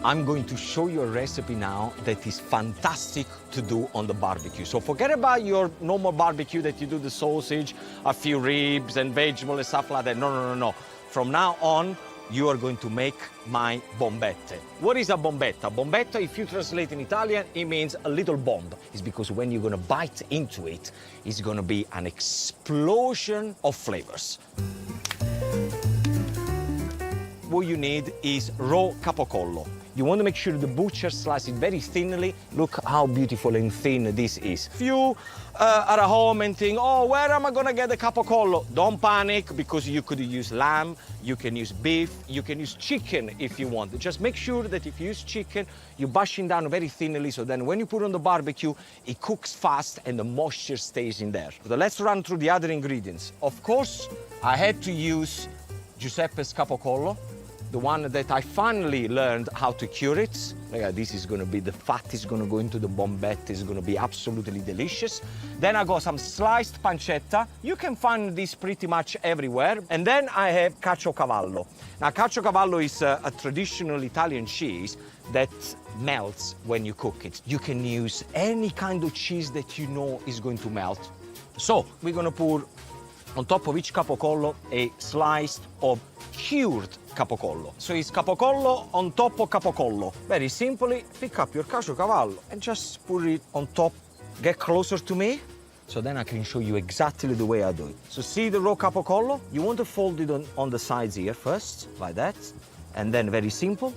I'm going to show you a recipe now that is fantastic to do on the barbecue. So forget about your normal barbecue that you do the sausage, a few ribs and vegetables and stuff like that. No, no, no, no. From now on, you are going to make my bombette. What is a bombetta? Bombetta, if you translate in Italian, it means a little bomb. It's because when you're gonna bite into it, it's gonna be an explosion of flavors. What you need is raw capocollo. You want to make sure the butcher slices it very thinly. Look how beautiful and thin this is. If you are at home and think, oh, where am I gonna get the capocollo? Don't panic, because you could use lamb, you can use beef, you can use chicken if you want. Just make sure that if you use chicken, you bash it down very thinly, so then when you put it on the barbecue, it cooks fast and the moisture stays in there. So let's run through the other ingredients. Of course, I had to use Giuseppe's capocollo, the one that I finally learned how to cure it. This is gonna be, the fat is gonna go into the bombette, it's gonna be absolutely delicious. Then I got some sliced pancetta. You can find this pretty much everywhere. And then I have caciocavallo. Now, caciocavallo is a traditional Italian cheese that melts when you cook it. You can use any kind of cheese that you know is going to melt. So we're gonna pour on top of each capocollo a slice of cured capocollo. So it's capocollo on top of capocollo. Very simply, pick up your caciocavallo and just put it on top. Get closer to me, so then I can show you exactly the way I do it. So see the raw capocollo? You want to fold it on the sides here first, like that. And then very simple,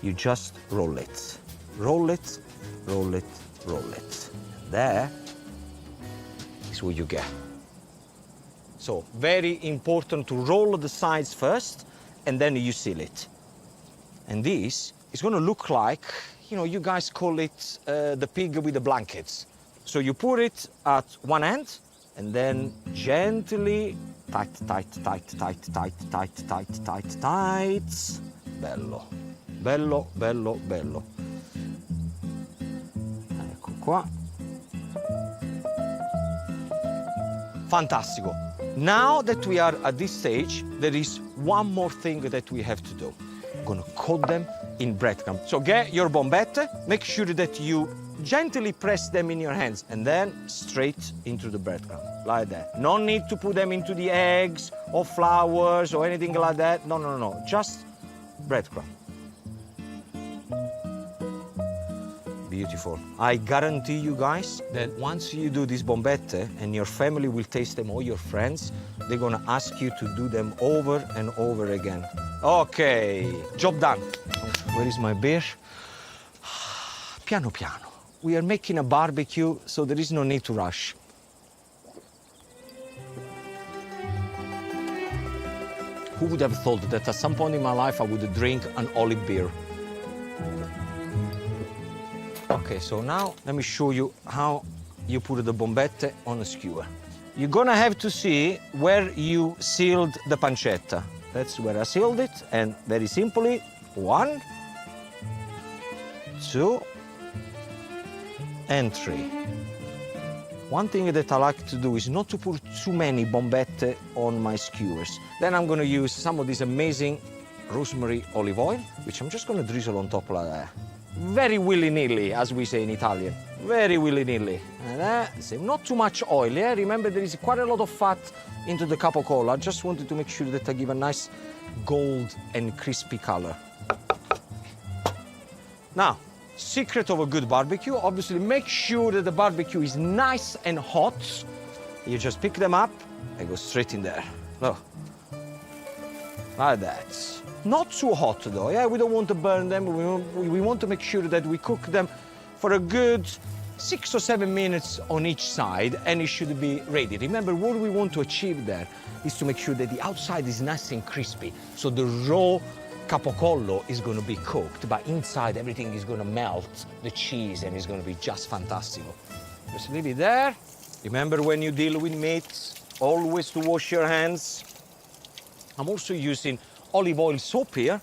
you just roll it. Roll it, roll it, roll it. There is what you get. So very important to roll the sides first, and then you seal it. And this is gonna look like, you guys call it the pig with the blankets. So you put it at one end, and then gently, tight, tight, tight, tight, tight, tight, tight, tight, tight. Bello, bello, bello, bello. Ecco qua. Fantastico. Now that we are at this stage, there is one more thing that we have to do. We're gonna coat them in breadcrumbs. So get your bombette, make sure that you gently press them in your hands, and then straight into the breadcrumb, like that. No need to put them into the eggs or flowers or anything like that. No, no, no, just breadcrumb. Beautiful. I guarantee you guys that once you do this bombette and your family will taste them, or your friends, they're gonna ask you to do them over and over again. Okay, job done. Where is my beer? Piano piano. We are making a barbecue, so there is no need to rush. Who would have thought that at some point in my life I would drink an olive beer? Okay, so now let me show you how you put the bombette on a skewer. You're gonna have to see where you sealed the pancetta. That's where I sealed it, and very simply, 1, 2, and 3. One thing that I like to do is not to put too many bombette on my skewers. Then I'm gonna use some of this amazing rosemary olive oil, which I'm just gonna drizzle on top like that. Very willy-nilly, as we say in Italian. Very willy-nilly. Not too much oil, yeah? Remember, there is quite a lot of fat into the capocollo. I just wanted to make sure that I give a nice gold and crispy color. Now, secret of a good barbecue, obviously make sure that the barbecue is nice and hot. You just pick them up and go straight in there. Look. Like that. Not too hot though, yeah? We don't want to burn them. We want to make sure that we cook them for a good 6 or 7 minutes on each side, and it should be ready. Remember, what we want to achieve there is to make sure that the outside is nice and crispy. So the raw capocollo is going to be cooked, but inside everything is going to melt, the cheese, and it's going to be just fantastic. Just leave it there. Remember, when you deal with meat, always to wash your hands. I'm also using olive oil soap here.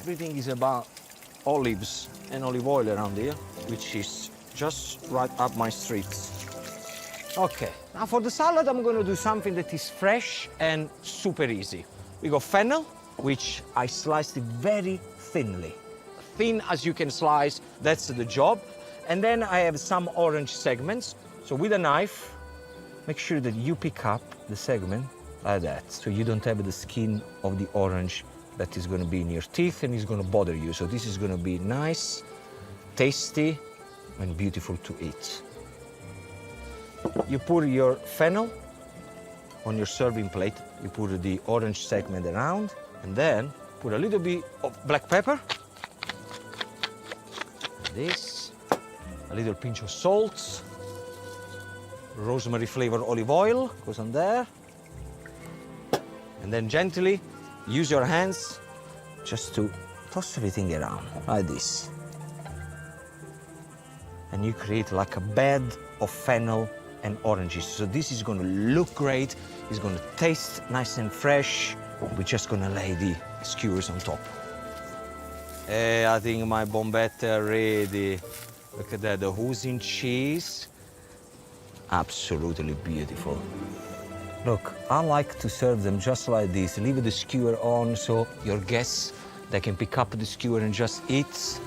Everything is about olives and olive oil around here, which is just right up my street. Okay, now for the salad, I'm gonna do something that is fresh and super easy. We got fennel, which I sliced it very thinly. thin as you can slice, that's the job. And then I have some orange segments. So with a knife, make sure that you pick up the segment like that, so you don't have the skin of the orange that is going to be in your teeth and is going to bother you. So this is going to be nice, tasty, and beautiful to eat. You put your fennel on your serving plate. You put the orange segment around, and then put a little bit of black pepper. This, a little pinch of salt, rosemary flavored olive oil goes on there. And then gently use your hands just to toss everything around like this. And you create like a bed of fennel and oranges. So this is going to look great. It's going to taste nice and fresh. We're just going to lay the skewers on top. Hey, I think my bombetta ready. Look at that, the oozing cheese. Absolutely beautiful. Look, I like to serve them just like this. Leave the skewer on so your guests, they can pick up the skewer and just eat.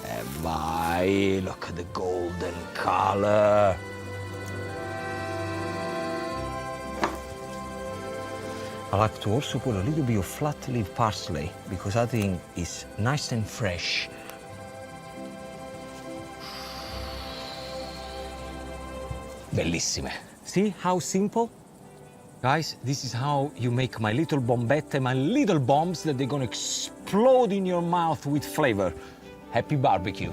And bye, look at the golden color. I like to also put a little bit of flat leaf parsley because I think it's nice and fresh. Bellissime. See how simple? Guys, this is how you make my little bombette, my little bombs that they're gonna explode in your mouth with flavor. Happy barbecue.